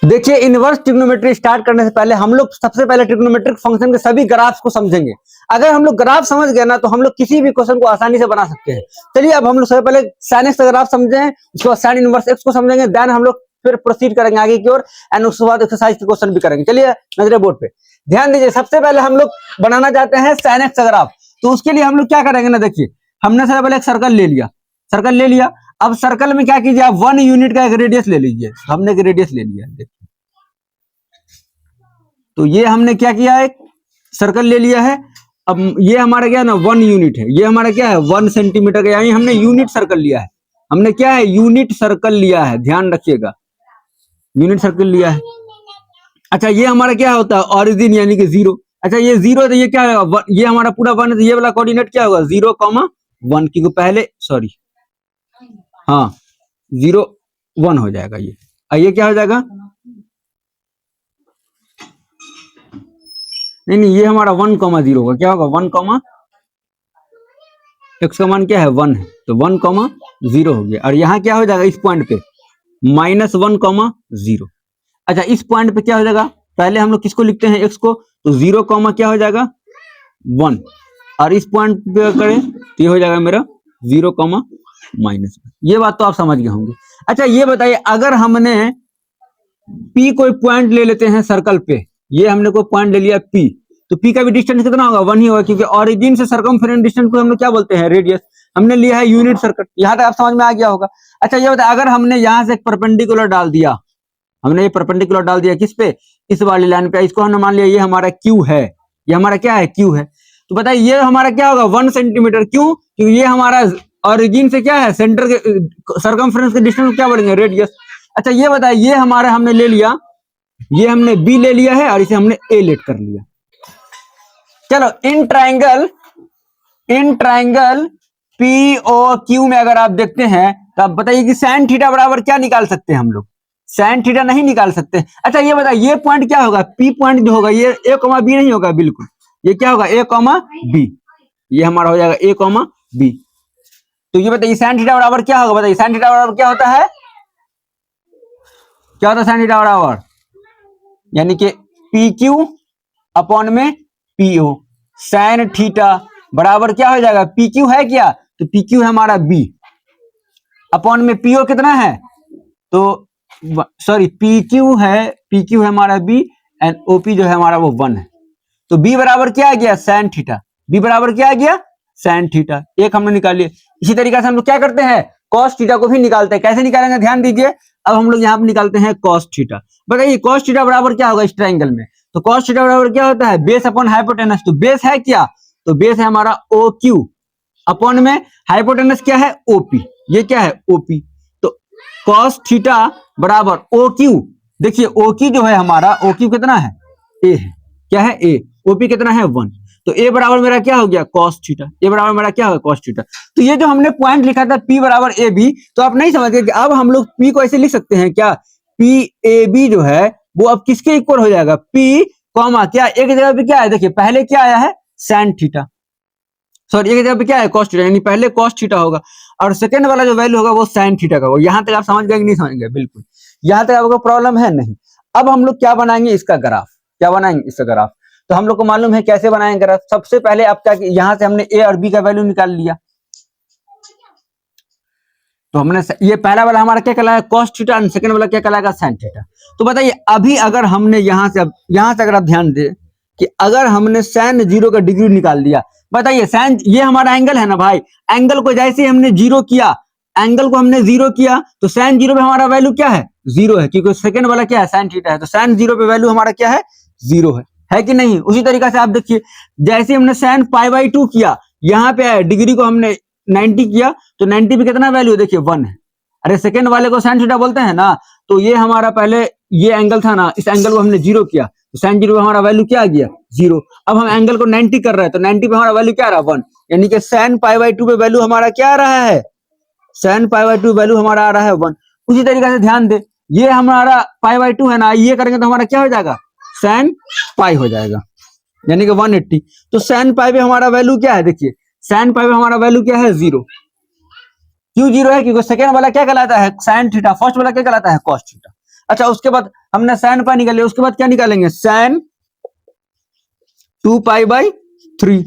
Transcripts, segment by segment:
देखिए inverse trigonometry start करने से पहले हम लोग सबसे पहले ट्रिग्नोमेट्रिक फंक्शन के सभी ग्राफ्स को समझेंगे। अगर हम लोग ग्राफ समझ गए ना तो हम लोग किसी भी क्वेश्चन को आसानी से बना सकते हैं। चलिए अब हम लोग सबसे पहले साइन एक्स का ग्राफ समझे, उसके बाद साइन इनवर्स एक्स को समझेंगे, देन हम लोग फिर प्रोसीड करेंगे आगे की ओर एंड उसके बाद एक्सरसाइज के क्वेश्चन भी करेंगे। चलिए नजरे बोर्ड पे ध्यान दीजिए। सबसे पहले हम लोग बनाना चाहते हैं साइन एक्स का ग्राफ, तो उसके लिए हम लोग क्या करेंगे ना, देखिए हमने सबसे पहले एक सर्कल ले लिया, सर्कल ले लिया। अब सर्कल में क्या कीजिए, आप 1 यूनिट का एक रेडियस ले लीजिए। हमने एक रेडियस ले लिया, देखिए तो ये हमने क्या किया, एक सर्कल ले लिया है। अब ये हमारा क्या है ना 1 यूनिट है, ये हमारा क्या है 1 सेंटीमीटर का, यानी हमने यूनिट सर्कल लिया है। हमने क्या है यूनिट सर्कल लिया है, ध्यान रखिएगा यूनिट सर्कल लिया है। अच्छा ये हमारा क्या होता है ऑरिजिन यानी कि 0। अच्छा ये 0 तो ये क्या है, ये हमारा पूरा 1 है, तो ये वाला कोऑर्डिनेट क्या होगा 0,1, क्योंकि पहले सॉरी हाँ 0,1 हो जाएगा ये क्या हो जाएगा, नहीं ये हमारा 1,0 होगा, क्या होगा 1, एक्स का मान क्या है 1 है, तो 1,0 हो गया। और यहाँ क्या हो जाएगा इस पॉइंट पे -1,0। अच्छा इस पॉइंट पे क्या हो जाएगा, पहले हम लोग किसको लिखते हैं एक्स को, तो 0, क्या हो जाएगा 1, और इस पॉइंट पे करें तो ये हो जाएगा मेरा 0, -1। ये बात तो आप समझ गए होंगे। अच्छा ये बताइए अगर हमने P कोई पॉइंट ले लेते हैं सर्कल पे, ये हमने कोई पॉइंट ले लिया P, तो P का भी डिस्टेंस कितना होगा 1 ही होगा, क्योंकि ऑरिजिन से सर्कमफेरेंस डिस्टेंस को हम लोग क्या बोलते हैं रेडियस। हमने लिया है यूनिट सर्कल, यहाँ तक आप समझ में आ गया होगा। अच्छा ये बताइए अगर हमने यहाँ से एक परपेंडिकुलर डाल दिया, हमने ये परपेंडिकुलर डाल दिया किस पे, इस वाली लाइन पे, इसको हमने मान लिया ये हमारा Q है, ये हमारा क्या है Q है, तो बताइए ये हमारा क्या होगा 1 सेंटीमीटर, क्यों, क्योंकि ये हमारा ऑरिजिन से क्या है सेंटर के सर्कमफेरेंस के डिस्टेंस को क्या बोलेंगे रेडियस। अच्छा ये बताइए ये हमारा हमने ले लिया, ये हमने B ले लिया है और इसे हमने A लेट कर लिया। चलो इन ट्राइंगल POQ में अगर आप देखते हैं तो आप बताइए कि साइन थीटा बराबर क्या निकाल सकते हैं हम लोग, साइन थीटा नहीं निकाल सकते। अच्छा ये बताइए ये पॉइंट क्या होगा, P पॉइंट जो होगा ये A, B नहीं होगा, बिल्कुल ये क्या होगा A, B, ये हमारा हो जाएगा A, B। तो ये बताइए साइन थीटा बराबर क्या होगा, बताइए साइन थीटा बराबर क्या होता है, क्या होता है साइन थीटा बराबर, यानी कि PQ अपॉन में PO, साइन थीटा बराबर क्या हो जाएगा PQ है क्या, तो PQ है हमारा B अपॉन में PO कितना है, तो सॉरी PQ है हमारा B एंड OP जो है हमारा वो 1 है। तो B बराबर क्या आ गया साइन थीटा, B बराबर क्या आ गया साइन थीटा, एक हमने निकाल लिया। इसी तरीके से हम लोग क्या करते हैं कॉस थीटा को भी निकालते हैं, कैसे निकालेंगे ध्यान दीजिए। अब हम लोग यहाँ पे निकालते हैं कॉस थीटा। बताइए कॉस थीटा बराबर क्या होगा इस ट्राइंगल में, तो कॉस थीटा बराबर क्या होता है बेस अपॉन हाइपोटेनस, तो बेस है क्या, तो बेस है हमारा OQ अपॉन में हाइपोटेनस क्या है OP, ये क्या है OP, तो कॉस थीटा बराबर OQ, देखिए OQ जो है हमारा OQ कितना है A है, क्या है A, OP कितना है 1, तो A बराबर मेरा क्या हो गया cos थीटा, A बराबर मेरा क्या होगा cos थीटा। तो ये जो हमने पॉइंट लिखा था P बराबर AB, तो आप नहीं समझ गए कि अब हम लोग P को ऐसे लिख सकते हैं क्या, PAB जो है वो अब किसके इक्वल हो जाएगा P कॉमा क्या, एक जगह पे क्या है देखिए पहले क्या आया है sin थीटा, सॉरी एक जगह पे क्या है cos थीटा, यानी पहले cos थीटा होगा और सेकंड वाला जो वैल्यू होगा वो sin थीटा का होगा। यहाँ तक आप समझ गए कि नहीं समझ गए, बिल्कुल यहाँ तक आपको प्रॉब्लम है नहीं। अब हम लोग क्या बनाएंगे इसका ग्राफ, क्या बनाएंगे इसका ग्राफ, तो हम लोग को मालूम है कैसे बनाएंगे ग्राफ। सबसे पहले आप क्या, यहां से हमने A और B का वैल्यू निकाल लिया, तो हमने ये पहला वाला हमारा क्या कहलाएगा cos थीटा और सेकंड वाला क्या कहलाएगा sin थीटा। तो बताइए अभी अगर हमने यहां से अगर आप ध्यान दें कि अगर हमने sin 0 का डिग्री निकाल दिया, बताइए sin ये हमारा एंगल है ना भाई, एंगल को जैसे हमने 0 किया, एंगल को हमने 0 किया तो sin 0 पे हमारा वैल्यू क्या है 0 है, क्योंकि सेकंड वाला क्या है sin थीटा है, तो sin 0 पे वैल्यू हमारा क्या है 0 है कि नहीं। उसी तरीके से आप देखिए जैसे हमने sin π/2 किया, यहाँ पे आया डिग्री को हमने 90 किया तो 90 पे कितना वैल्यू देखिए 1 है, अरे सेकंड वाले को sin थीटा बोलते हैं ना, तो ये हमारा पहले ये एंगल था ना, इस एंगल को हमने 0 किया तो sin 0 पे हमारा वैल्यू क्या आ गया 0। अब हम एंगल को 90 कर रहे हैं तो 90 पे हमारा वैल्यू क्या आ रहा है 1, यानी कि sin π/2 पे वैल्यू हमारा क्या आ रहा है, sin π/2 वैल्यू हमारा आ रहा है 1। उसी तरीके से ध्यान दे ये हमारा π/2 है ना, ये करेंगे तो हमारा क्या हो जाएगा sin π हो जाएगा, यानी कि 180। तो sin π पे हमारा वैल्यू क्या है देखिए, sin π पे हमारा वैल्यू क्या है 0, क्यों 0 है, क्योंकि सेकंड वाला क्या कहलाता है sin थीटा, फर्स्ट वाला क्या कहलाता है cos थीटा। अच्छा उसके बाद हमने साइन पाई निकाल लिया, उसके बाद क्या निकालेंगे, साइन 2π/3।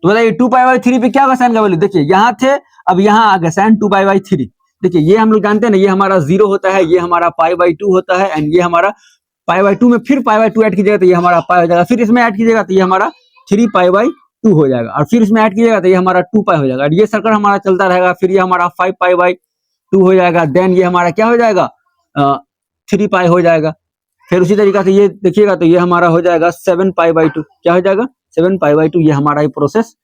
तो बताइए 2π/3 पे क्या होगा साइन का वैल्यू, देखिए यहाँ थे अब यहाँ आ गए साइन 2π/3। देखिए ये हम लोग जानते हैं ना, ये हमारा 0 होता है, ये हमारा π/2 होता है, एंड ये हमारा π/2 में फिर π/2 ऐड कीजिएगा तो ये हमारा पाई हो जाएगा, फिर इसमें ऐड कीजिएगा तो ये हमारा 3π/2 हो जाएगा, और फिर इसमें ऐड कीजिएगा तो ये हमारा 2π हो जाएगा, और ये सर्कल हमारा चलता रहेगा, फिर ये हमारा 5π/2 हो जाएगा, देन ये हमारा क्या हो जाएगा 3π हो जाएगा। फिर उसी तरीके से ये देखिएगा तो ये हमारा हो जाएगा 7π/2, क्या हो जाएगा 7π/2। ये हमारा ये प्रोसेस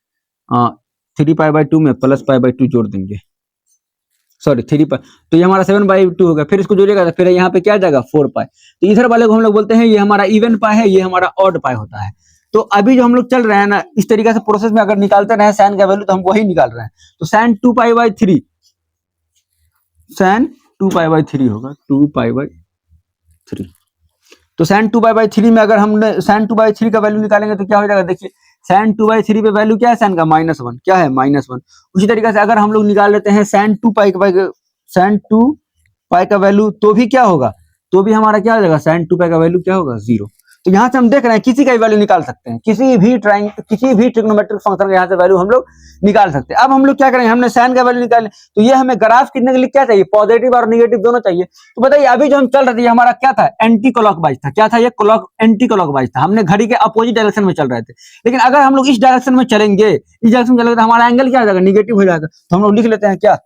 3π/2 में प्लस π/2 जोड़ देंगे, सॉरी 3π, तो ये हमारा 7/2 होगा, फिर इसको जोड़ेगा तो फिर यहाँ पे क्या आ जाएगा 4π। तो इधर वाले को हम लोग बोलते हैं ये हमारा इवन पाई है, ये हमारा ऑड पाई होता है। तो अभी जो हम लोग चल रहे हैं ना, इस तरीके से प्रोसेस में अगर निकालते रहे साइन का वैल्यू तो हम वही निकाल रहे हैं। तो साइन 2π/3, साइन 2π/3 होगा, 2π/3। तो साइन 2π/3 में अगर हमने साइन 2/3 का वैल्यू निकालेंगे तो क्या हो जाएगा, देखिए साइन 2/3 पे वैल्यू क्या है साइन का -1, क्या है -1। उसी तरीके से अगर हम लोग निकाल लेते हैं साइन 2π का वैल्यू तो भी क्या होगा, तो भी हमारा क्या हो जाएगा साइन 2π का वैल्यू क्या होगा 0। तो यहाँ से हम देख रहे हैं किसी का भी वैल्यू निकाल सकते हैं, किसी भी ट्रिग्नोमेट्रिक फंक्शन का यहाँ से वैल्यू हम लोग निकाल सकते हैं। अब हम लोग क्या करेंगे, हमने साइन का वैल्यू निकाले तो ये हमें ग्राफ कितने के लिए क्या चाहिए, पॉजिटिव और निगेटिव दोनों चाहिए। तो बताइए अभी जो हम चल रहे थे हमारा क्या था, एंटी क्लॉकवाइज था, क्या था ये एंटी क्लॉकवाइज था, हमने घड़ी के अपोजिट डायरेक्शन में चल रहे थे। लेकिन अगर हम लोग इस डायरेक्शन में चलेंगे, इस डायरेक्शन में चलेंगे तो हमारा एंगल क्या हो जाएगा, निगेटिव हो जाएगा। तो हम लोग लिख लेते हैं क्या,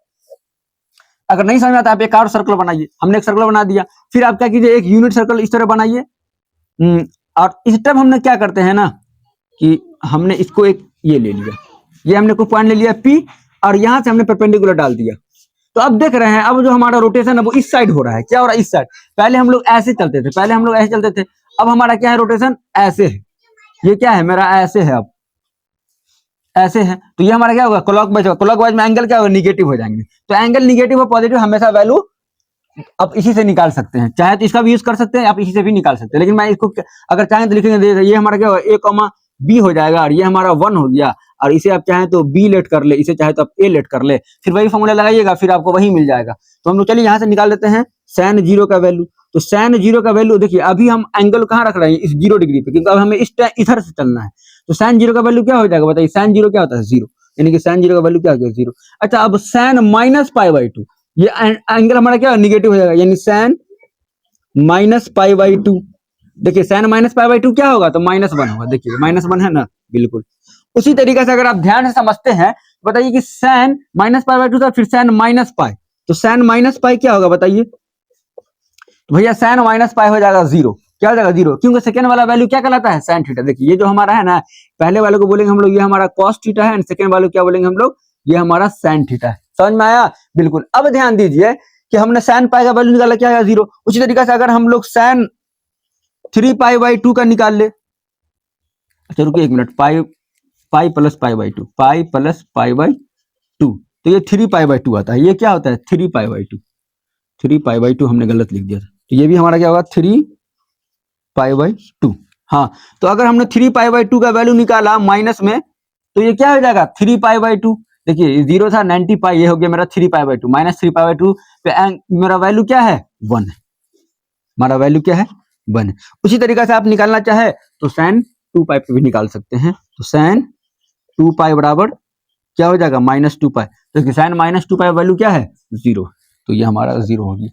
अगर नहीं समझ आता आप एक और सर्कल बनाइए, हमने एक सर्कल बना दिया, फिर आप क्या कीजिए एक यूनिट सर्कल इस तरह बनाइए, और इस टाइम हमने क्या करते हैं ना कि हमने इसको एक ये ले लिया, ये हमने कोई पॉइंट ले लिया P, और यहां से हमने परपेंडिकुलर डाल दिया। तो अब देख रहे हैं अब जो हमारा रोटेशन है वो इस साइड हो रहा है, क्या हो रहा है इस साइड। पहले हम लोग ऐसे चलते थे, अब हमारा क्या है रोटेशन ऐसे है, ये क्या है मेरा ऐसे है, अब ऐसे है, तो ये हमारा क्या होगा क्लॉकवाइज में एंगल क्या होगा निगेटिव हो जाएंगे। तो एंगल निगेटिव और पॉजिटिव हमेशा वैल्यू अब इसी से निकाल सकते हैं, चाहे तो इसका भी यूज कर सकते हैं, आप इसी से भी निकाल सकते हैं। लेकिन मैं इसको अगर चाहें तो लिखेंगे, ये हमारा क्या होगा A, B हो जाएगा, और ये हमारा 1 हो गया, और इसे आप चाहें तो B लेट कर ले, इसे चाहे तो आप A लेट कर ले, फिर वही फॉर्मूला लगाइएगा, फिर आपको वही मिल जाएगा। तो हम लोग चलिए यहाँ से निकाल लेते हैं साइन 0 का वैल्यू। तो साइन 0 का वैल्यू देखिए अभी हम एंगल कहाँ रख रहे हैं, इस 0 डिग्री पे, क्योंकि अब हमें इधर से चलना है। तो साइन 0 का वैल्यू क्या हो जाएगा बताइए, साइन 0 क्या होता है 0, यानी कि साइन 0 का वैल्यू क्या हो गया 0। अच्छा अब साइन -π/2, ये एंगल हमारा क्या निगेटिव हो जाएगा, यानी साइन -π/2। देखिए साइन -π/2 क्या होगा, तो -1 होगा, देखिए -1 है ना, बिल्कुल। उसी तरीके से अगर आप ध्यान से समझते हैं बताइए कि साइन -π/2 था, फिर साइन -π, तो साइन -π क्या होगा बताइए, तो भैया साइन -π हो जाएगा 0, क्या हो जाएगा 0, क्योंकि सेकंड वाला वैल्यू क्या कहलाता है साइन थीटा। देखिए ये जो हमारा है ना, पहले वाले को बोलेंगे हम लोग ये हमारा कॉस थीटा है, एंड सेकंड वाले को क्या बोलेंगे हम लोग, ये हमारा साइन थीटा है। समझ में आया, बिल्कुल। अब ध्यान दीजिए कि हमने साइन पाई का वैल्यू निकाला, क्या है 0। उसी तरीके से अगर हम लोग साइन 3π/2 का निकाल ले, अच्छा रुकिए एक minute, pi plus π/2, pi plus π/2, तो ये 3π/2 आता है, ये क्या होता है 3π/2, 3π/2 हमने गलत लिख दिया था, तो ये भी हमारा क्या होगा 3π/2। हाँ, तो अगर हमने 3π/2 का वैल्यू निकाला माइनस में, तो ये क्या हो जाएगा 3π/2। देखिए 0 था 90π, ये हो गया मेरा 3π/2, -3π/2 पे मेरा वैल्यू क्या है 1 है, हमारा वैल्यू क्या है 1 है। उसी तरीके से आप निकालना चाहे तो साइन 2π पे भी निकाल सकते हैं। तो साइन 2π बराबर क्या हो जाएगा -2π, तो साइन -2π वैल्यू क्या है 0, तो ये हमारा 0 हो गया।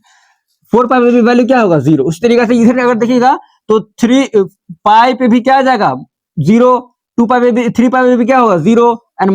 4π पे भी वैल्यू क्या होगा 0। उसी तरीके से इधर अगर देखिएगा तो 3π पे भी क्या आ जाएगा 0, 2π पे भी 3π पे भी क्या होगा 0, एंड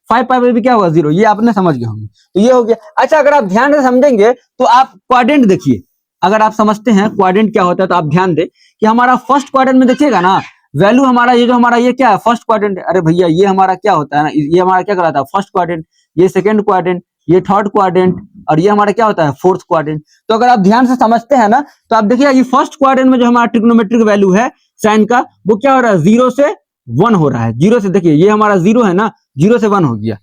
5π पे भी क्या होगा 0, ये आपने समझ गए होंगे। तो ये हो गया। अच्छा अगर आप ध्यान से समझेंगे तो आप क्वाड्रेंट देखिए, अगर आप समझते हैं क्वाड्रेंट क्या होता है तो आप ध्यान दें कि हमारा फर्स्ट क्वाड्रेंट में देखिएगा ना वैल्यू हमारा ये जो हमारा ये क्या है फर्स्ट क्वाड्रेंट, अरे भैया ये हमारा क्या होता है ना, ये हमारा क्या कहलाता है फर्स्ट क्वाड्रेंट, ये सेकंड क्वाड्रेंट, ये थर्ड क्वाड्रेंट, और ये हमारा क्या होता है फोर्थ क्वाड्रेंट। तो अगर आप ध्यान से समझते हैं ना तो आप देखिए ये फर्स्ट क्वाड्रेंट में जो हमारा ट्रिग्नोमेट्रिक वैल्यू है साइन का वो क्या हो रहा है 0 से 1 हो रहा है। 0 से देखिए ये हमारा 0 है ना, 0 से 1 हो गया।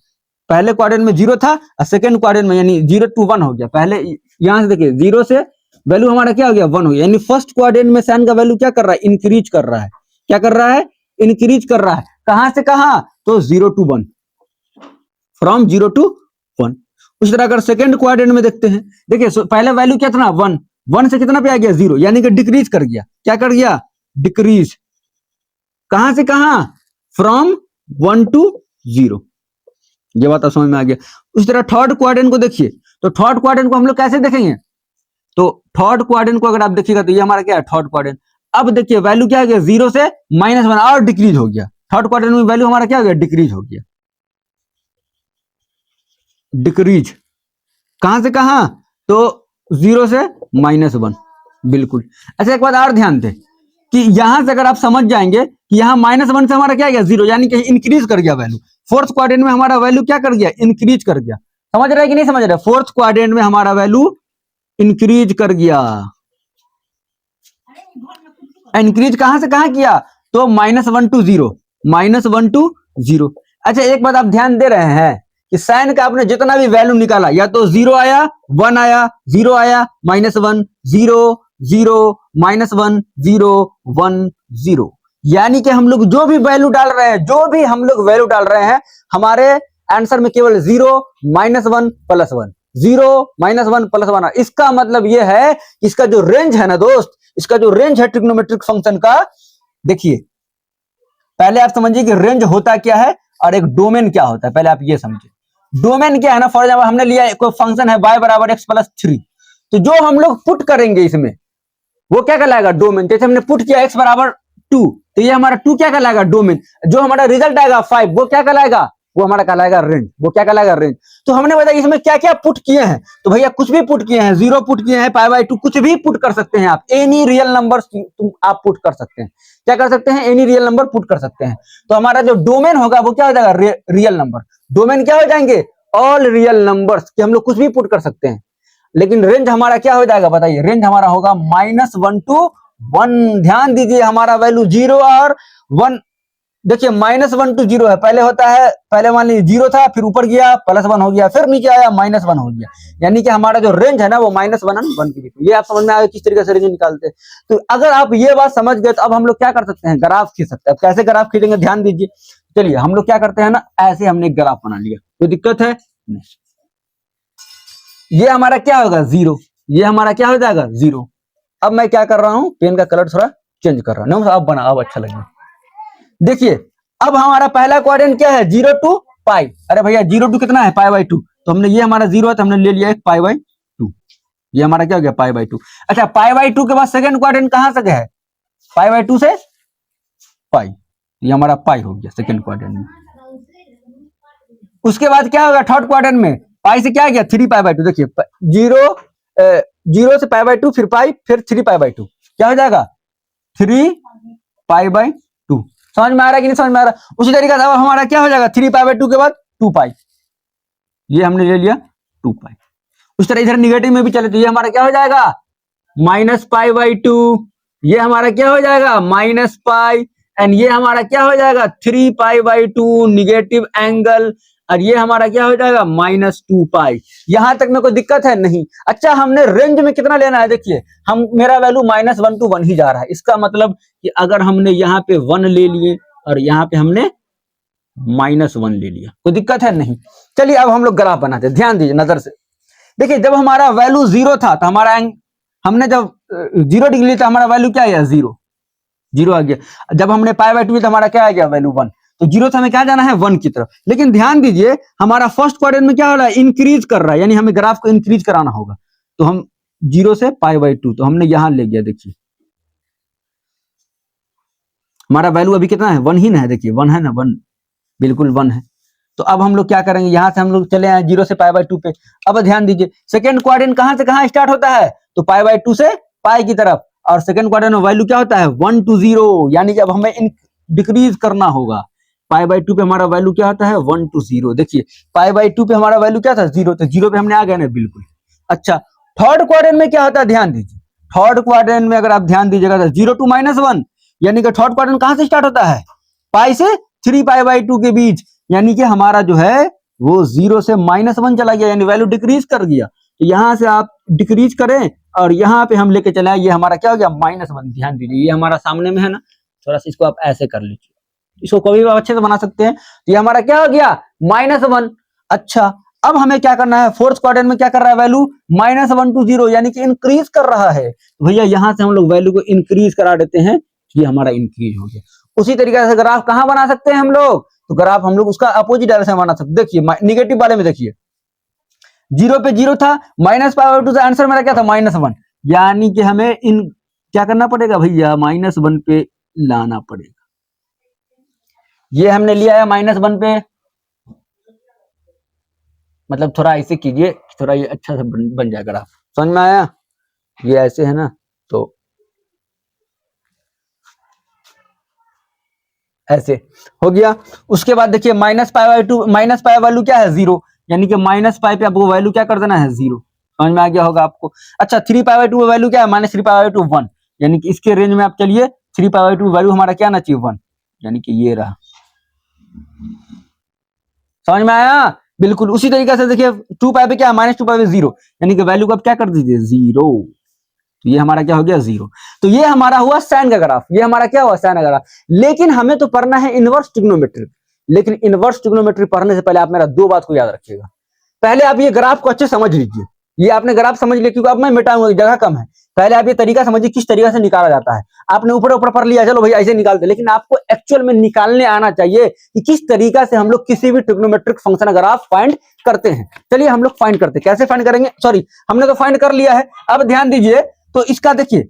पहले क्वाड्रेंट में 0 था और सेकंड क्वाड्रेंट में यानी 0 to 1 हो गया। पहले यहां से देखिए 0 से वैल्यू हमारा क्या हो गया 1 हो गया, यानी फर्स्ट क्वाड्रेंट में साइन का वैल्यू क्या कर रहा है इंक्रीज कर रहा है। क्या कर रहा है इंक्रीज कर रहा है। कहां से कहां, तो 0 to 1, फ्रॉम 0 to 1। उसी तरह अगर सेकंड क्वाड्रेंट में देखते हैं, देखिए पहले वैल्यू क्या था ना 1, 1 से कितना पे आ गया 0, यानी कि डिक्रीज कर गया। क्या कर गया? डिक्रीज। कहां से कहां? From 1 to 0। ये बात समझ में आ गया। उस तरह थर्ड क्वाड्रेंट को देखिए, तो थर्ड क्वाड्रेंट को हम लोग कैसे देखेंगे? तो थर्ड क्वाड्रेंट को अगर आप देखिएगा तो ये हमारा क्या है? Third quadrant. अब देखिए वैल्यू क्या हो गया? 0 से -1 और डिक्रीज हो गया। थर्ड क्वाड्रेंट में वैल्यू हमारा क्या हो गया? डिक्रीज हो गया। डिक्रीज कहां से कहां? तो 0 से -1। बिल्कुल। अच्छा एक बात और ध्यान दें कि यहां से अगर आप समझ जाएंगे कि यहां -1 से हमारा क्या गया? 0, यानी कि इंक्रीज कर गया वैल्यू। फोर्थ क्वाड्रेंट में हमारा वैल्यू क्या कर गया? इंक्रीज कर गया। समझ रहे हैं कि नहीं समझ रहे? फोर्थ क्वाड्रेंट में हमारा वैल्यू इंक्रीज कर गया। इंक्रीज कहां से कहां किया? तो -1 to 0, -1 to 0। अच्छा एक बात आप ध्यान दे रहे हैं कि साइन का आपने जितना भी वैल्यू निकाला, या तो 0 आया, 1 आया, 0 आया, -1, 0, 0, -1, 0, 1, 0, यानी कि हम लोग जो भी वैल्यू डाल रहे हैं, जो भी हम लोग वैल्यू डाल रहे हैं, हमारे आंसर में केवल 0, -1, +1, 0, -1, +1। इसका मतलब यह है कि इसका जो रेंज है ना दोस्त, इसका जो रेंज है ट्रिग्नोमेट्रिक फंक्शन का, देखिए पहले आप समझिए कि रेंज होता क्या है और एक डोमेन क्या होता है। पहले आप ये समझिए डोमेन क्या है ना। फॉर एग्जाम्पल हमने लिया कोई फंक्शन है y = x + 3, तो जो हम लोग पुट करेंगे इसमें वो क्या कहलाएगा? डोमेन। जैसे हमने पुट किया x = 2, तो ये हमारा 2 क्या कहलाएगा? डोमेन। जो हमारा रिजल्ट आएगा 5, वो क्या कहलाएगा? वो हमारा कहलाएगा रेंज। वो क्या कहलाएगा? रेंज। तो हमने बताया इसमें क्या क्या पुट किए हैं, तो भैया कुछ भी पुट किए हैं, 0 पुट किए हैं, π/2, कुछ भी पुट कर सकते हैं आप। एनी रियल नंबर आप पुट कर सकते हैं। क्या कर सकते हैं? एनी रियल नंबर पुट कर सकते हैं। तो हमारा जो डोमेन होगा वो क्या हो जाएगा? Real number. डोमेन क्या हो जाएंगे? ऑल रियल नंबर्स, कि हम लोग कुछ भी पुट कर सकते हैं। लेकिन रेंज हमारा क्या हो जाएगा बताइए? रेंज हमारा होगा -1 to 1। ध्यान दीजिए हमारा वैल्यू 0 और 1। देखिए -1 to 0 है, पहले होता है, पहले मान लीजिए 0 था, फिर ऊपर गया +1 हो गया, फिर नीचे आया -1 हो गया, यानी कि हमारा जो रेंज है ना वो -1 और 1 के बीच में। ये आप समझ में आया किस तरीके से रेंज निकालते हैं। तो अगर आप ये बात समझ गए तो अब हम लोग क्या कर सकते हैं? ग्राफ खींच सकते हैं। अब कैसे ग्राफ खींचेंगे ध्यान दीजिए। चलिए हम लोग क्या करते हैं ना, ऐसे हमने एक ग्राफ बना लिया, कोई दिक्कत है नहीं। ये हमारा क्या होगा? 0। ये हमारा क्या हो जाएगा? 0। अब मैं क्या कर रहा हूं? पेन का कलर थोड़ा चेंज कर रहा हूं। अब बना, अब अच्छा लगेगा। देखिए अब हमारा पहला क्वाड्रेंट क्या है? 0 to π। अरे भैया 0 to कितना है? π/2। तो हमने ये हमारा 0 है तो हमने ले लिया एक π/2। ये हमारा क्या हो गया? π/2। अच्छा π/2 के बाद सेकंड क्वाड्रेंट कहां से है? π/2 से π। ये हमारा π हो गया सेकंड क्वाड्रेंट में। उसके बाद क्या होगा थर्ड क्वाड्रेंट में? पाई से क्या गया? 3π/2। देखिए 0 से π/2, फिर पाई, फिर 3π/2, क्या हो जाएगा? 3π/2। समझ में आ रहा है कि नहीं समझ में आ रहा? उसी तरीके से अब हमारा क्या हो जाएगा? 3π/2 के बाद 2π। ये हमने ले लिया 2π। उस तरह इधर निगेटिव में भी चले तो ये हमारा क्या हो जाएगा? -π/2। ये हमारा क्या हो जाएगा? -π। एंड ये हमारा क्या हो जाएगा? 3π/2 निगेटिव एंगल। और ये हमारा क्या हो जाएगा? -2π। यहां तक में कोई दिक्कत है? नहीं। अच्छा हमने रेंज में कितना लेना है? देखिए हम, मेरा वैल्यू -1 to 1 ही जा रहा है। इसका मतलब कि अगर हमने यहाँ पे 1 ले लिए और यहाँ पे हमने -1 ले लिया, कोई दिक्कत है? नहीं। चलिए अब हम लोग ग्राफ बनाते हैं, ध्यान दीजिए नजर से। देखिए जब हमारा वैल्यू 0 था तो हमारा हमने जब 0 डिग्री लिया तो हमारा वैल्यू क्या आया? 0 आ गया। जब हमने π/2 तो हमारा क्या आ गया? वैल्यू 1। तो 0 से हमें क्या जाना है? 1 की तरफ। लेकिन ध्यान दीजिए हमारा फर्स्ट क्वाड्रेंट में क्या हो रहा है? इंक्रीज कर रहा है, यानी हमें ग्राफ को इंक्रीज कराना होगा। तो हम 0 से π/2 तो हमने यहां ले गया। देखिए हमारा वैल्यू अभी कितना है? 1 ही ना है। देखिए 1 है ना, 1 बिल्कुल 1 है। तो अब हम लोग क्या करेंगे? यहां से हम लोग चले आए 0 से π/2 पे। अब ध्यान दीजिए सेकंड क्वाड्रेंट कहां से कहां स्टार्ट होता है? तो π/2 से π की तरफ। और सेकंड क्वाड्रेंट में वैल्यू क्या होता है? 1 to 0, यानी कि अब हमें डिक्रीज करना होगा। π/2 पे हमारा वैल्यू क्या होता है? 1 to 0। देखिए π/2 पे हमारा वैल्यू क्या था? 0। तो 0 पे हमने आ गए ना, बिल्कुल। अच्छा थर्ड क्वाड्रेंट में क्या होता है? ध्यान दीजिए थर्ड क्वाड्रेंट में अगर आप ध्यान दीजिएगा तो 0 to -1, यानी कि थर्ड क्वाड्रेंट कहां से स्टार्ट होता है? पाई से 3π/2 के बीच, यानी कि हमारा जो है वो 0 से -1 चला गया, यानी वैल्यू डिक्रीज कर गया। तो यहां से आप डिक्रीज करें और यहाँ पे हम लेके चले आए, ये हमारा क्या हो गया? -1। ध्यान दीजिए ये हमारा सामने में है ना, थोड़ा सा इसको आप ऐसे कर लीजिए, इसको कभी भी आप अच्छे से बना सकते हैं। तो ये हमारा क्या हो गया? -1। अच्छा अब हमें क्या करना है, फोर्थ क्वाड्रेंट में क्या कर रहा है वैल्यू, -1 to 0, यानी कि इंक्रीज कर रहा है। तो भैया यहां से हम लोग वैल्यू को इंक्रीज करा देते हैं, ये हमारा इंक्रीज हो गया। उसी तरीके से ग्राफ कहां बना सकते हैं हम लोग, तो ग्राफ हम लोग उसका अपोजिट डायरेक्शन बना सकते। देखिए निगेटिव वाले में देखिए 0 पे 0 था, -π/2 से आंसर मेरा क्या था -1, यानी कि हमें इन क्या करना पड़ेगा भैया, -1 पे लाना पड़ेगा। ये हमने लिया है -1 पे, मतलब थोड़ा ऐसे कीजिए, थोड़ा ये अच्छा से बन जाए ग्राफ, समझ में आया। ये ऐसे है ना, तो ऐसे हो गया। उसके बाद देखिए -π/2, -π वैल्यू क्या है 0, यानी कि -π पे आपको वैल्यू क्या कर देना है 0, समझ में आ गया होगा आपको। अच्छा 3π/2 वैल्यू क्या है, -3π/2 1, यानी कि इसके रेंज में आप चलिए 3π/2 वैल्यू हमारा क्या आना चाहिए 1, यानी कि ये रहा, समझ में आया। बिल्कुल उसी तरीके से देखिए 2π पे क्या है, -2π पे 0, यानी कि वैल्यू को आप क्या कर दीजिए 0, तो ये हमारा क्या हो गया 0। तो ये हमारा हुआ साइन का ग्राफ, ये हमारा क्या हुआ साइन का ग्राफ। लेकिन हमें तो पढ़ना है इनवर्स ट्रिग्नोमेट्री, लेकिन इनवर्स ट्रिग्नोमेट्री पढ़ने से पहले आप मेरा दो बात को याद रखिएगा। पहले आप ये ग्राफ को अच्छे समझ लीजिए, ये आपने ग्राफ समझ लिया, क्योंकि अब मैं मिटाऊंगा, जगह कम है। पहले आप ये तरीका समझिए किस तरीके से निकाला जाता है। आपने ऊपर ऊपर पढ़ लिया, चलो भैया ऐसे निकालते, लेकिन आपको एक्चुअल में निकालने आना चाहिए कि किस तरीका से हम लोग किसी भी ट्रिग्नोमेट्रिक फंक्शन ग्राफ फाइंड करते हैं। चलिए हम लोग फाइंड करते हैं, कैसे फाइंड करेंगे, सॉरी हमने तो फाइंड कर लिया है। अब ध्यान दीजिए, तो इसका देखिए,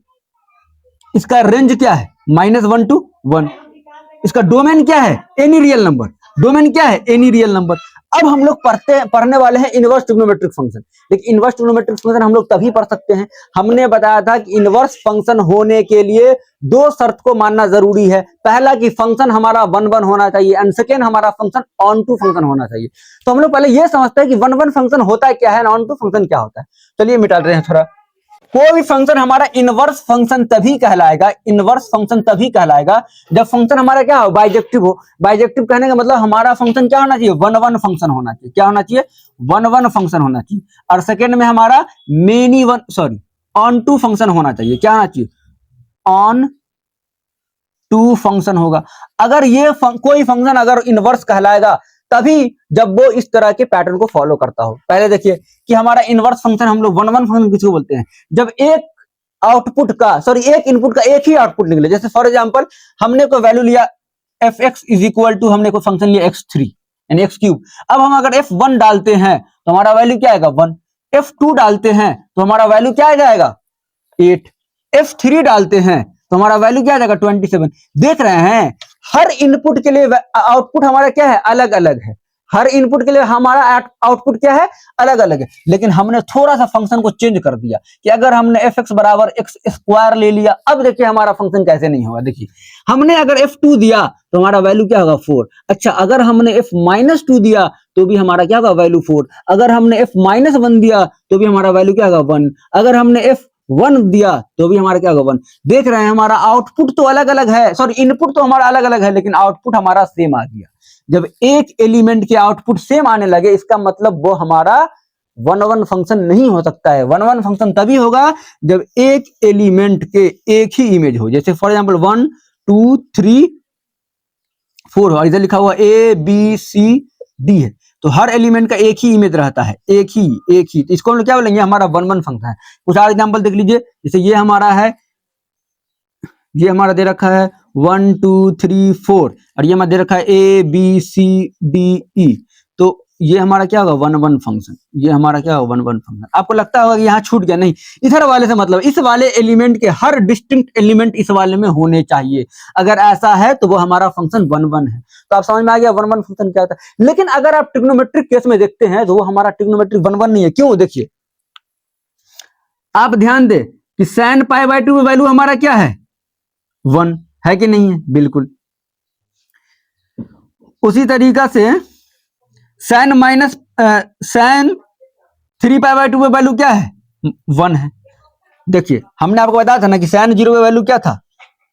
इसका रेंज क्या है, -1 to 1, इसका डोमेन क्या है, एनी रियल नंबर, डोमेन क्या है, एनी रियल नंबर। अब हम लोग पढ़ने वाले हैं इनवर्स ट्रिग्नोमेट्रिक फंक्शन। लेकिन इनवर्स ट्रिग्नोमेट्रिक फंक्शन हम लोग तभी पढ़ सकते हैं, हमने बताया था कि इनवर्स फंक्शन होने के लिए दो शर्त को मानना जरूरी है। पहला कि फंक्शन हमारा 1 1 होना चाहिए, एंड सेकेंड हमारा फंक्शन ऑन टू फंक्शन होना चाहिए। तो हम लोग पहले ये समझते हैं कि 1 1 फंक्शन होता है क्या है, ऑन टू फंक्शन क्या होता है। चलिए मिटा रहे हैं थोड़ा। कोई भी फंक्शन हमारा इनवर्स फंक्शन तभी कहलाएगा, इनवर्स फंक्शन तभी कहलाएगा जब फंक्शन हमारा क्या हो, बाइजेक्टिव हो। बाइजेक्टिव कहने का मतलब हमारा फंक्शन क्या होना चाहिए, 1 1 फंक्शन होना चाहिए। क्या होना चाहिए, 1 1 फंक्शन होना चाहिए। और सेकेंड में हमारा many one, sorry onto function होना चाहिए। क्या होना चाहिए, ऑन टू फंक्शन होगा। अगर ये कोई फंक्शन अगर इनवर्स कहलाएगा तभी जब वो इस तरह के पैटर्न को फॉलो करता हो। पहले देखिए कि हमारा इनवर्स फंक्शन हम लोग 1 1 फंक्शन किसको बोलते हैं, जब एक आउटपुट का, सॉरी एक इनपुट का एक ही आउटपुट निकले। जैसे फॉर एग्जांपल हमने कोई वैल्यू लिया fx इज इक्वल टू, हमने कोई फंक्शन लिया x3 यानी x3। अब हम अगर f1 डालते हैं तो हमारा वैल्यू क्या आएगा 1, f2 डालते हैं तो हमारा वैल्यू क्या आ जाएगा 8, f3 डालते हैं तो हमारा वैल्यू क्या आ जाएगा 27। देख रहे हैं हर इनपुट के लिए आउटपुट हमारा क्या है, अलग अलग है। हर इनपुट के लिए हमारा आउटपुट क्या है, अलग अलग है। लेकिन हमने थोड़ा सा फंक्शन को चेंज कर दिया कि अगर हमने fx बराबर x² ले लिया, अब देखिए हमारा फंक्शन कैसे नहीं होगा। देखिए हमने अगर f2 दिया तो हमारा वैल्यू क्या होगा 4। अच्छा अगर हमने f-2 दिया तो भी हमारा क्या होगा वैल्यू 4। अगर हमने f-1 दिया तो भी हमारा वैल्यू क्या होगा 1। अगर हमने f1 दिया तो भी हमारा क्या होगा 1। देख रहे हैं हमारा आउटपुट तो अलग अलग है, सॉरी इनपुट तो हमारा अलग अलग है, लेकिन आउटपुट हमारा सेम आ गया। जब एक एलिमेंट के आउटपुट सेम आने लगे इसका मतलब वो हमारा 1 1 फंक्शन नहीं हो सकता है। 1 1 फंक्शन तभी होगा जब एक एलिमेंट के एक ही इमेज हो। जैसे फॉर एग्जांपल 1 2 3 4 और इधर लिखा हुआ A B C D है, तो हर एलिमेंट का एक ही इमेज रहता है, एक ही। तो इसको हम लोग क्या बोलेंगे, हमारा 1 1 फंक्शन है। कुछ और एग्जांपल देख लीजिए, जैसे ये हमारा है, ये हमारा दे रखा है 1 2 3 4 और ये हमारा दे रखा है A B C D E। तो ये हमारा क्या होगा 1 1 फंक्शन, ये हमारा क्या होगा 1 1 फंक्शन। आपको लगता होगा कि यहाँ छूट गया, नहीं, इधर वाले से मतलब इस वाले एलिमेंट के हर डिस्टिंक्ट एलिमेंट इस वाले में होने चाहिए। अगर ऐसा है तो वो हमारा फंक्शन 1 1 है। तो आप समझ में आ गया 1 1 फंक्शन क्या होता है। लेकिन अगर आप ट्रिग्नोमेट्रिक केस में देखते हैं तो वो हमारा ट्रिग्नोमेट्रिक 1 1 नहीं है। क्यों, देखिए आप ध्यान दें कि sin π/2 में वैल्यू हमारा क्या है 1 है कि नहीं है, बिल्कुल। उसी तरीका से sin 3π/2 में वैल्यू क्या है 1 है। देखिए हमने आपको बताया था ना कि sin 0 पे वैल्यू क्या था,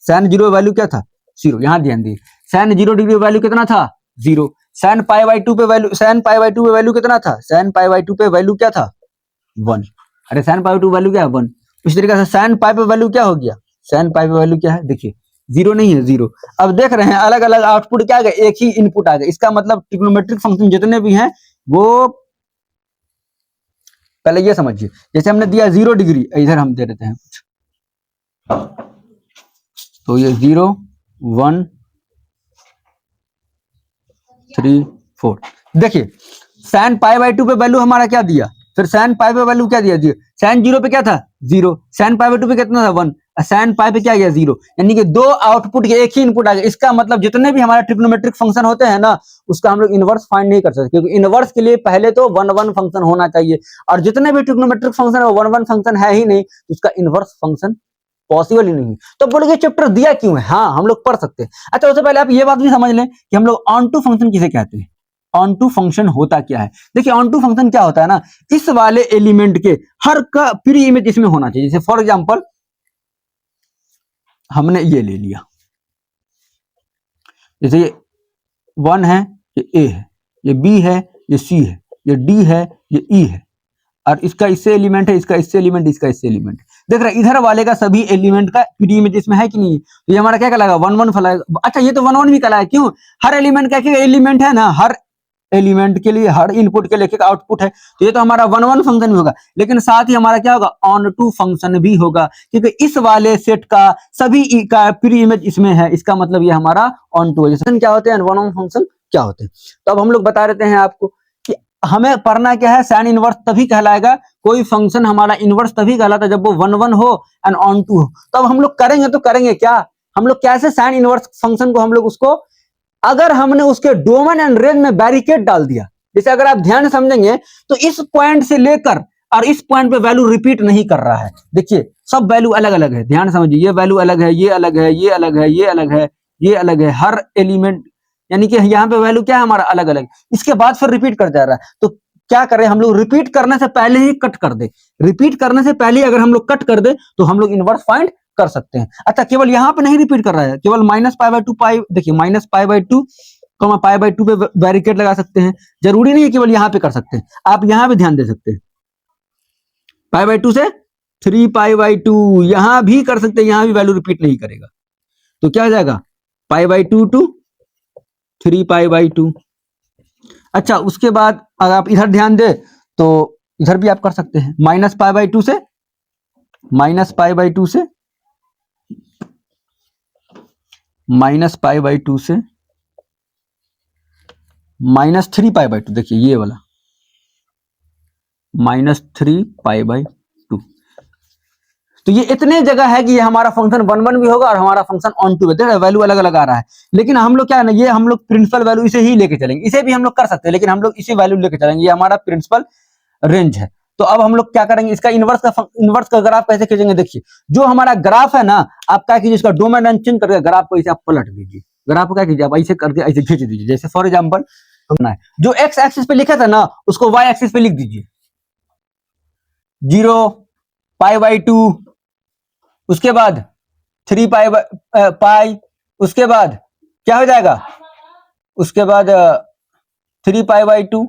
sin 0 पे वैल्यू क्या था 0। यहां ध्यान दिए sin 0 डिग्री पे वैल्यू कितना था 0। sin π/2 पे वैल्यू, sin π/2 पे वैल्यू कितना था, sin π/2 पे वैल्यू क्या था 1। अरे sin π/2 वैल्यू क्या है 1। इस तरीके से sin π पे वैल्यू क्या हो गया, sin π पे वैल्यू क्या है, देखिए 0 नहीं है 0। अब देख रहे हैं अलग अलग आउटपुट क्या आ गया, एक ही इनपुट आ गया। इसका मतलब ट्रिग्नोमेट्रिक फंक्शन जितने भी हैं वो पहले ये समझिए, जैसे हमने दिया 0 डिग्री, इधर हम दे देते हैं कुछ, तो ये 0 1 3 4। देखिए साइन पाई बाई 2 पे वैल्यू हमारा क्या दिया, फिर साइन पाई पे वैल्यू क्या दिया, साइन 0 पे क्या था 0, साइन पाई बाई 2 पे कितना था 1, साइन पाई पे क्या गया 0, यानी कि दो आउटपुट के एक ही इनपुट आ गया। इसका मतलब जितने भी हमारे ट्रिग्नोमेट्रिक फंक्शन होते हैं ना, उसका हम लोग इनवर्स फाइंड नहीं कर सकते, क्योंकि इनवर्स के लिए पहले तो 1 1 फंक्शन होना चाहिए, और जितने भी ट्रिग्नोमेट्रिक फंक्शन है 1 1 फंक्शन है ही नहीं, तो उसका इनवर्स फंक्शन पॉसिबल ही नहीं। तो बोलोगे चैप्टर दिया क्यों है, हाँ हम लोग पढ़ सकते हैं। अच्छा उससे पहले आप ये बात भी समझ लें कि हम लोग ऑन टू फंक्शन किसे कहते हैं, ऑन टू फंक्शन होता क्या है। देखिए ऑन टू फंक्शन क्या होता है ना, इस वाले एलिमेंट के हर का प्री इमेज इसमें होना चाहिए। जैसे फॉर एग्जांपल हमने ये ले लिया, जैसे ये 1 है, ये ए है, ये बी है, ये सी है, ये डी है, ये ई है, और इसका इससे एलिमेंट है, इसका इससे एलिमेंट, इसका इससे एलिमेंट। देख रहे इधर वाले का सभी एलिमेंट का प्री इमेज इसमें है कि नहीं, तो ये हमारा क्या कहलाएगा 1 1 फैलाएगा। अच्छा ये तो 1 1 भी कहलाएगा, क्यों, हर एलिमेंट का एलिमेंट है ना, हर एलिमेंट के लिए हर इनपुट के लिए एक आउटपुट है, तो ये तो हमारा 1 1 फंक्शन भी होगा, लेकिन साथ ही हमारा क्या होगा ऑन टू फंक्शन भी होगा, क्योंकि इस वाले सेट का सभी का प्री इमेज इसमें है, इसका मतलब ये हमारा ऑन टू है। क्या होते हैं 1 1 फंक्शन क्या होते हैं, तो अब हम लोग बता देते हैं आपको कि हमें पढ़ना क्या है, साइन इनवर्स तभी कहलाएगा, कोई फंक्शन हमारा इनवर्स तभी कहलाता है जब वो 1 1 हो एंड ऑन टू हो। तो अब हम लोग करेंगे, तो करेंगे क्या, हम लोग कैसे साइन इनवर्स फंक्शन को हम लोग उसको, अगर हमने उसके डोमेन एंड रेंज में बैरिकेड डाल दिया, जैसे अगर आप ध्यान से समझेंगे तो इस पॉइंट से लेकर और इस पॉइंट पे वैल्यू रिपीट नहीं कर रहा है। देखिए सब वैल्यू अलग अलग है, ध्यान समझिए, ये वैल्यू अलग है, ये अलग है, ये अलग है, ये अलग है, ये अलग है, हर एलिमेंट यानी कि यहाँ पे वैल्यू क्या है हमारा अलग अलग, इसके बाद फिर रिपीट कर जा रहा है। तो क्या करें हम लोग, रिपीट करने से पहले ही कट कर दे, रिपीट करने से पहले अगर हम लोग कट कर दे तो हम लोग इनवर्स फाइंड कर सकते हैं। अच्छा केवल यहाँ पे नहीं रिपीट कर रहा है, केवल -π/2 पाई, देखिए -π/2 π/2 पे बैरिकेड लगा सकते हैं, जरूरी नहीं है केवल यहाँ पे कर सकते हैं, आप यहाँ भी ध्यान दे सकते हैं, π/2 से 3π/2 यहाँ भी कर सकते हैं, यहाँ भी वैल्यू रिपीट नहीं करेगा, तो क्या हो जाएगा π/2 to 3π/2। अच्छा उसके बाद अगर आप इधर ध्यान दे तो इधर भी आप कर सकते हैं, -π/2 से -π/2 से -π/2 से -3π/2, देखिए ये वाला -3π/2। तो ये इतने जगह है कि ये हमारा फंक्शन 1 1 भी होगा और हमारा फंक्शन ऑन टू है, वैल्यू अलग अलग आ रहा है, लेकिन हम लोग क्या है ना, ये हम लोग प्रिंसिपल वैल्यू इसे ही लेके चलेंगे, इसे भी हम लोग कर सकते हैं लेकिन हम लोग इसी वैल्यू लेके चलेंगे, ये हमारा प्रिंसिपल रेंज है। तो अब हम लोग क्या करेंगे, इसका इनवर्स का ग्राफ कैसे खींचेंगे, देखिए जो हमारा ग्राफ है ना, आप क्या कीजिए, इसका डोमेन रेंज चेंज करके ग्राफ को इसे आप पलट दीजिए, ग्राफ को क्या कीजिए आप ऐसे करके ऐसे खींच दीजिए। जैसे फॉर एग्जांपल जो एक्स एक्सिस पे लिखा था ना, उसको वाई एक्सिस पे लिख दीजिए 0 π/2, उसके बाद 3π, उसके बाद क्या हो जाएगा, उसके बाद 3π/2।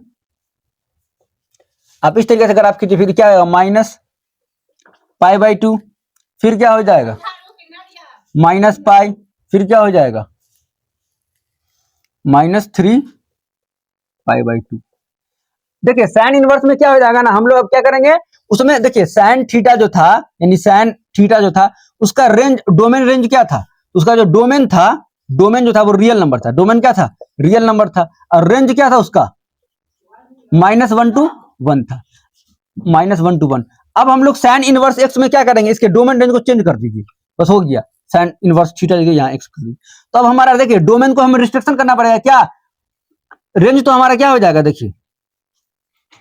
आप इस तरीके से अगर आप कीजिए, फिर क्या होगा -π/2, फिर क्या हो जाएगा -π, फिर क्या हो जाएगा -3π/2। देखिए साइन इनवर्स में क्या हो जाएगा ना, हम लोग अब क्या करेंगे उसमें, देखिए साइन थीटा जो था, यानी साइन थीटा जो था उसका रेंज, डोमेन रेंज क्या था, उसका जो डोमेन था, डोमेन जो था वो रियल नंबर था, डोमेन क्या था रियल नंबर था, और रेंज क्या था उसका -1 to 1 था, -1 to 1। अब हम लोग साइन इनवर्स एक्स में क्या करेंगे, इसके डोमेन रेंज को चेंज कर दीजिए, बस हो गया, साइन इनवर्स थीटा यहाँ एक्स कर दीजिए। तो अब हमारा देखिए डोमेन को हमें रिस्ट्रिक्शन करना पड़ेगा, क्या रेंज तो हमारा क्या हो जाएगा, देखिए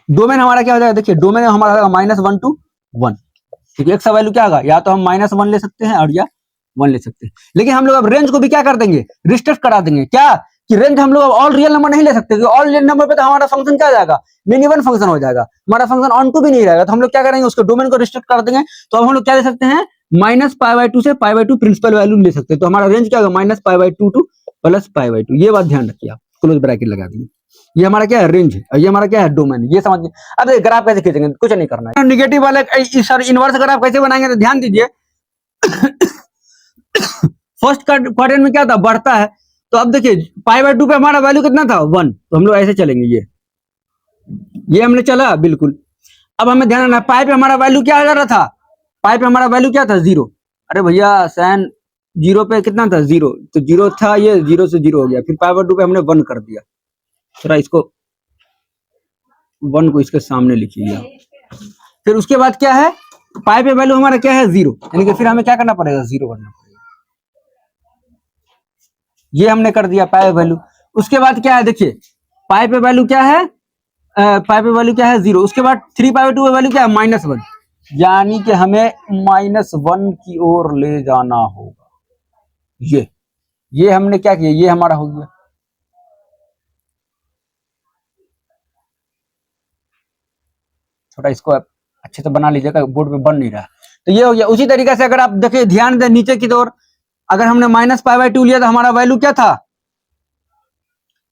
डोमेन हमारा क्या हो जाएगा, देखिए डोमेन हमारा -1 to 1, क्योंकि एक्स का वैल्यू क्या होगा, या तो हम -1 ले सकते हैं और या 1 ले सकते हैं, लेकिन हम लोग अब रेंज को भी क्या कर देंगे, रिस्ट्रिक्ट करा देंगे, क्या कि रेंज हम लोग अब ऑल रियल नंबर नहीं ले सकते, ऑल रियल नंबर पे तो हमारा फंक्शन क्या हो जाएगा, मिनिमम फंक्शन हो जाएगा, हमारा फंक्शन ऑन टू भी नहीं रहेगा। तो हम लोग क्या करेंगे, उसके डोमेन को रिस्ट्रिक्ट कर देंगे, तो अब हम लोग क्या ले सकते हैं -π/2 से π/2 प्रिंसिपल वैल्यू ले सकते हैं, तो हमारा रेंज क्या होगा -π/2 to +π/2। ये बात ध्यान रखिए, आप क्लोज ब्रैकेट लगा दीजिए, ये हमारा क्या है रेंज है और ये हमारा क्या है डोमेन, ये समझिए। अब ग्राफ कैसे खींचेंगे, कुछ नहीं करना है, निगेटिव वाले सर इनवर्स ग्राफ कैसे बनाएंगे, तो ध्यान दीजिए फर्स्ट क्वाड्रेंट में क्या था, बढ़ता है, तो अब देखिए π/2 पे हमारा वैल्यू कितना था 1, तो हम लोग ऐसे चलेंगे, ये हमने चला बिल्कुल। अब हमें ध्यान रखना, पाई पे हमारा वैल्यू क्या आ रहा था, पाई पे हमारा वैल्यू क्या था, 0। अरे भैया साइन 0 पे कितना था, 0, तो 0 था, ये 0 से 0 हो गया, फिर पाई बाय 2 पे हमने 1 कर दिया, थोड़ा इसको 1 को इसके सामने लिखिए। फिर उसके बाद क्या है, पाई पे वैल्यू हमारा क्या है, 0, यानी कि फिर हमें क्या करना पड़ेगा, 0 करना पड़ेगा। ये हमने कर दिया पाई वैल्यू। उसके बाद क्या है, देखिए पाई पे वैल्यू क्या है, पाई पे वैल्यू क्या है, 0। उसके बाद 3 पाई बाय 2 पे वैल्यू क्या है, -1, यानी कि हमें -1 की ओर ले जाना होगा। ये हमने क्या किया, ये हमारा हो गया। थोड़ा इसको अच्छे से बना लीजिएगा, बोर्ड पे बन नहीं रहा। तो ये हो गया। उसी तरीके से अगर आप देखिए, ध्यान दें नीचे की ओर, अगर हमने -π/2 लिया तो हमारा वैल्यू क्या था,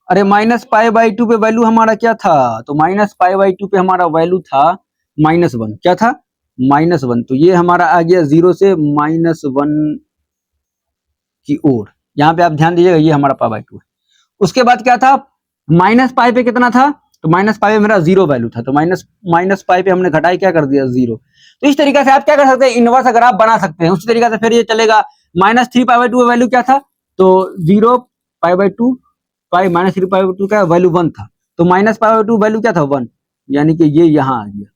अरे -π/2 पे वैल्यू हमारा क्या था, तो -π/2 पे हमारा वैल्यू था -1, क्या था, -1। तो ये हमारा आ गया 0 से -1 की ओर। यहाँ पे आप ध्यान दीजिएगा, ये हमारा π/2 है। उसके बाद क्या था, -π पे कितना था, तो -π पे मेरा 0 वैल्यू था, तो -π पे हमने घटाई क्या कर दिया, 0। तो इस तरीके से आप क्या कर सकते हैं, इनवर्स ग्राफ बना सकते हैं। उसी तरीके से फिर ये चलेगा, -3π/2 वैल्यू क्या था, तो 0π/2, पाई -3π/2 का वैल्यू 1 था, तो -π/2 वैल्यू क्या था, 1, यानी कि ये यहाँ आ गया।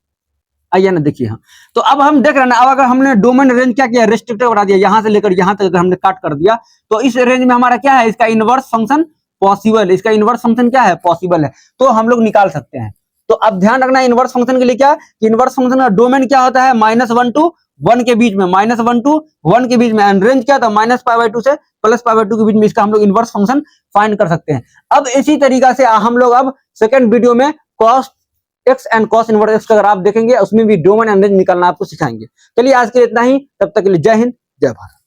आइए ना देखिए, हाँ तो अब हम देख रहे हैं ना, अब अगर हमने डोमेन रेंज क्या किया, रेस्ट्रिक्टेड बना दिया, यहां से लेकर यहां तक अगर हमने काट कर दिया, तो इस रेंज में हमारा क्या है, इसका इनवर्स फंक्शन पॉसिबल, इसका इनवर्स फंक्शन क्या है, पॉसिबल है, तो हम लोग निकाल सकते हैं। तो अब ध्यान रखना इनवर्स फंक्शन के लिए क्या, कि इनवर्स फंक्शन का डोमेन क्या होता है, -1 to 1 के बीच में, -1 to 1 के बीच में, एंड रेंज क्या था, -π/2 से +π/2 के बीच में, इसका हम लोग इनवर्स फंक्शन फाइंड कर सकते हैं। अब इसी तरीका से हम लोग अब सेकंड वीडियो में cos x and cos inverse x का अगर आप देखेंगे, उसमें भी डोमेन एंड रेंज निकालना आपको सिखाएंगे। चलिए आज के लिए इतना ही, तब तक के लिए जय हिंद, जय भारत।